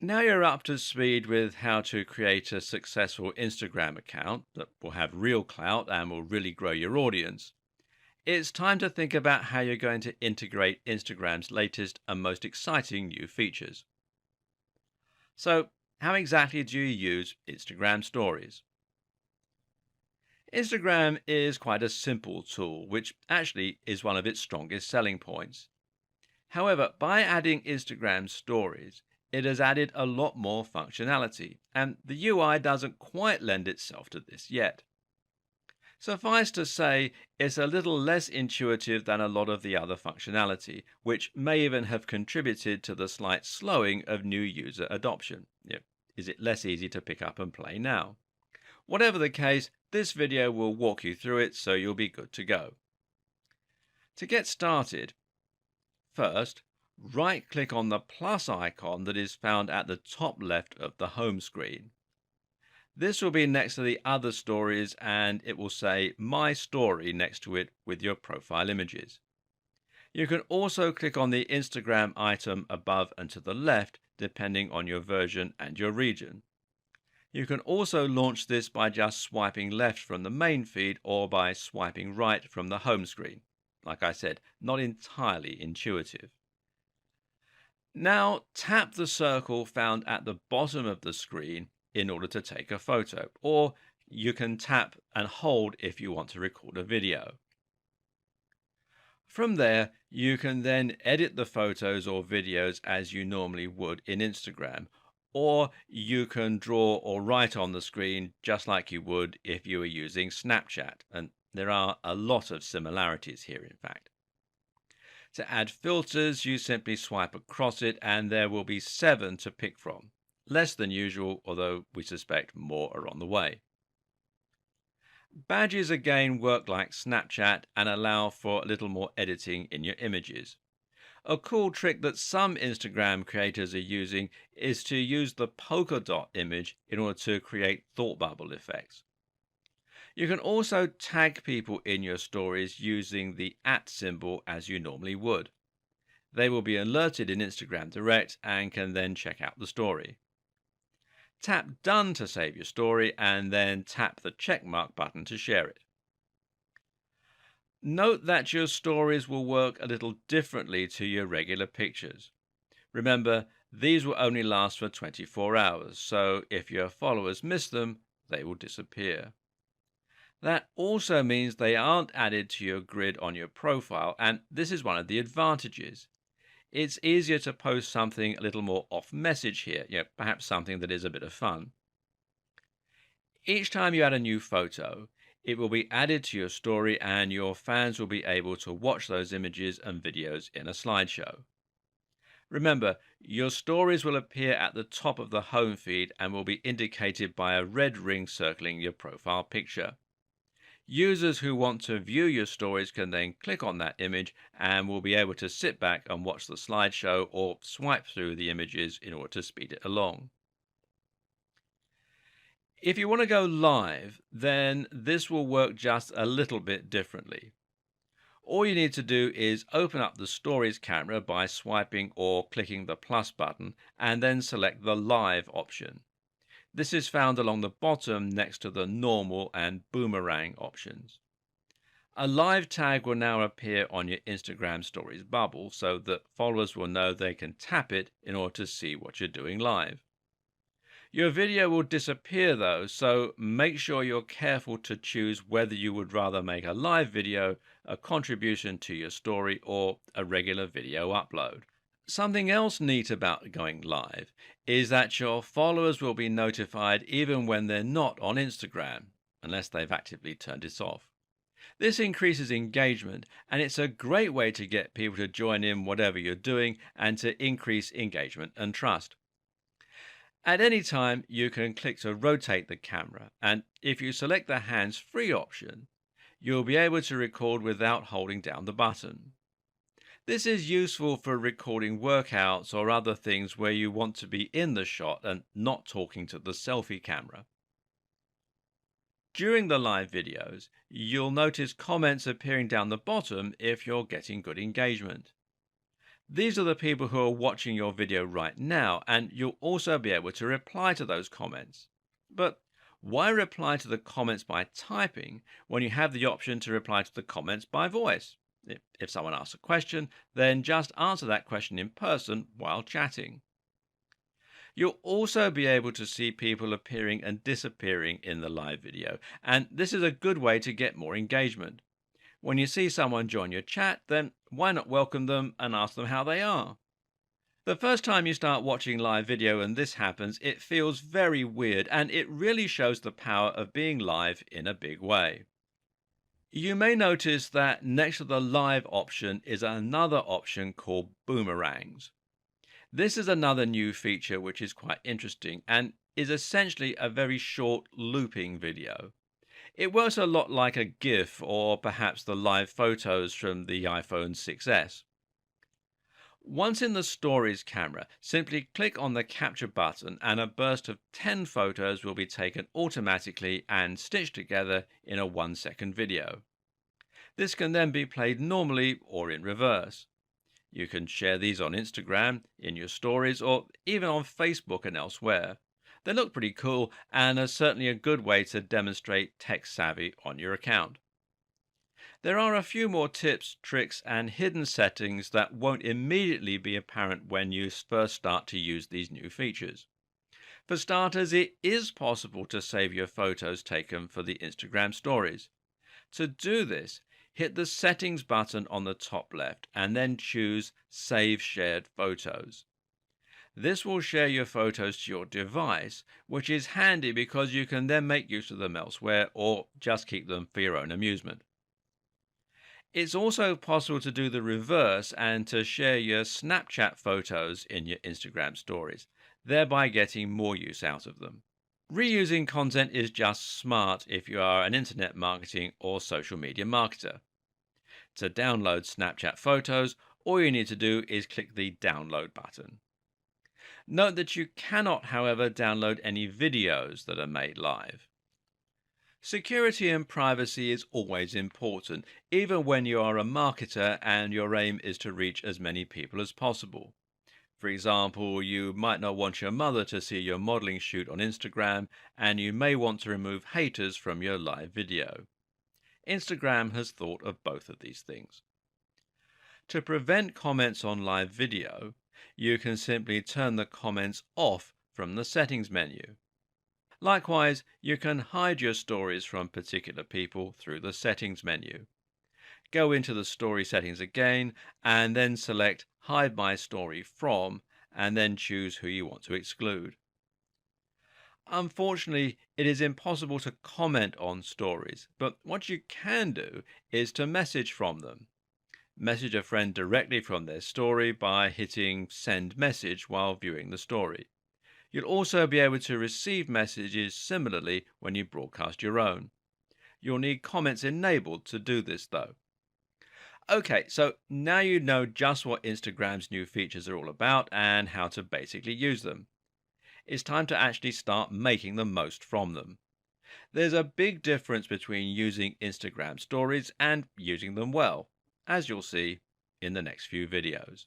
Now you're up to speed with how to create a successful Instagram account that will have real clout and will really grow your audience. It's time to think about how you're going to integrate Instagram's latest and most exciting new features. So, how exactly do you use Instagram stories? Instagram is quite a simple tool, which actually is one of its strongest selling points. However, by adding Instagram stories, it has added a lot more functionality, and the UI doesn't quite lend itself to this yet. Suffice to say, it's a little less intuitive than a lot of the other functionality, which may even have contributed to the slight slowing of new user adoption. Is it less easy to pick up and play now? Whatever the case, this video will walk you through it so you'll be good to go. To get started, first, right-click on the plus icon that is found at the top left of the home screen. This will be next to the other stories and it will say My Story next to it with your profile images. You can also click on the Instagram item above and to the left depending on your version and your region. You can also launch this by just swiping left from the main feed or by swiping right from the home screen. Like I said, not entirely intuitive. Now tap the circle found at the bottom of the screen in order to take a photo, or you can tap and hold if you want to record a video. From there, you can then edit the photos or videos as you normally would in Instagram, or you can draw or write on the screen just like you would if you were using Snapchat, and there are a lot of similarities here in fact. To add filters, you simply swipe across it and there will be 7 to pick from. Less than usual, although we suspect more are on the way. Badges again work like Snapchat and allow for a little more editing in your images. A cool trick that some Instagram creators are using is to use the polka dot image in order to create thought bubble effects. You can also tag people in your stories using the @ symbol as you normally would. They will be alerted in Instagram Direct and can then check out the story. Tap Done to save your story and then tap the checkmark button to share it. Note that your stories will work a little differently to your regular pictures. Remember, these will only last for 24 hours, so if your followers miss them, they will disappear. That also means they aren't added to your grid on your profile, and this is one of the advantages. It's easier to post something a little more off message here, perhaps something that is a bit of fun. Each time you add a new photo, it will be added to your story and your fans will be able to watch those images and videos in a slideshow. Remember, your stories will appear at the top of the home feed and will be indicated by a red ring circling your profile picture. Users who want to view your stories can then click on that image and will be able to sit back and watch the slideshow or swipe through the images in order to speed it along. If you want to go live, then this will work just a little bit differently. All you need to do is open up the Stories camera by swiping or clicking the plus button and then select the Live option. This is found along the bottom next to the Normal and Boomerang options. A live tag will now appear on your Instagram Stories bubble so that followers will know they can tap it in order to see what you're doing live. Your video will disappear though, so make sure you're careful to choose whether you would rather make a live video, a contribution to your story, or a regular video upload. Something else neat about going live is that your followers will be notified even when they're not on Instagram, unless they've actively turned it off. This increases engagement, and it's a great way to get people to join in whatever you're doing and to increase engagement and trust. At any time, you can click to rotate the camera, and if you select the hands-free option, you'll be able to record without holding down the button. This is useful for recording workouts or other things where you want to be in the shot and not talking to the selfie camera. During the live videos, you'll notice comments appearing down the bottom if you're getting good engagement. These are the people who are watching your video right now, and you'll also be able to reply to those comments. But why reply to the comments by typing when you have the option to reply to the comments by voice? If someone asks a question, then just answer that question in person while chatting. You'll also be able to see people appearing and disappearing in the live video, and this is a good way to get more engagement. When you see someone join your chat, then why not welcome them and ask them how they are? The first time you start watching live video and this happens, it feels very weird, and it really shows the power of being live in a big way. You may notice that next to the live option is another option called Boomerangs. This is another new feature which is quite interesting and is essentially a very short looping video. It works a lot like a GIF or perhaps the live photos from the iPhone 6s. Once in the Stories camera, simply click on the capture button and a burst of 10 photos will be taken automatically and stitched together in a 1-second video. This can then be played normally or in reverse. You can share these on Instagram, in your stories, or even on Facebook and elsewhere. They look pretty cool and are certainly a good way to demonstrate tech savvy on your account. There are a few more tips, tricks, and hidden settings that won't immediately be apparent when you first start to use these new features. For starters, it is possible to save your photos taken for the Instagram stories. To do this, hit the Settings button on the top left and then choose Save Shared Photos. This will share your photos to your device, which is handy because you can then make use of them elsewhere or just keep them for your own amusement. It's also possible to do the reverse and to share your Snapchat photos in your Instagram stories, thereby getting more use out of them. Reusing content is just smart if you are an internet marketing or social media marketer. To download Snapchat photos, all you need to do is click the Download button. Note that you cannot, however, download any videos that are made live. Security and privacy is always important, even when you are a marketer and your aim is to reach as many people as possible. For example, you might not want your mother to see your modeling shoot on Instagram, and you may want to remove haters from your live video. Instagram has thought of both of these things. To prevent comments on live video, you can simply turn the comments off from the Settings menu. Likewise, you can hide your stories from particular people through the Settings menu. Go into the Story settings again and then select Hide My Story From and then choose who you want to exclude. Unfortunately, it is impossible to comment on stories, but what you can do is to message from them. Message a friend directly from their story by hitting Send Message while viewing the story. You'll also be able to receive messages similarly when you broadcast your own. You'll need comments enabled to do this though. Okay, so now you know just what Instagram's new features are all about and how to basically use them. It's time to actually start making the most from them. There's a big difference between using Instagram stories and using them well, as you'll see in the next few videos.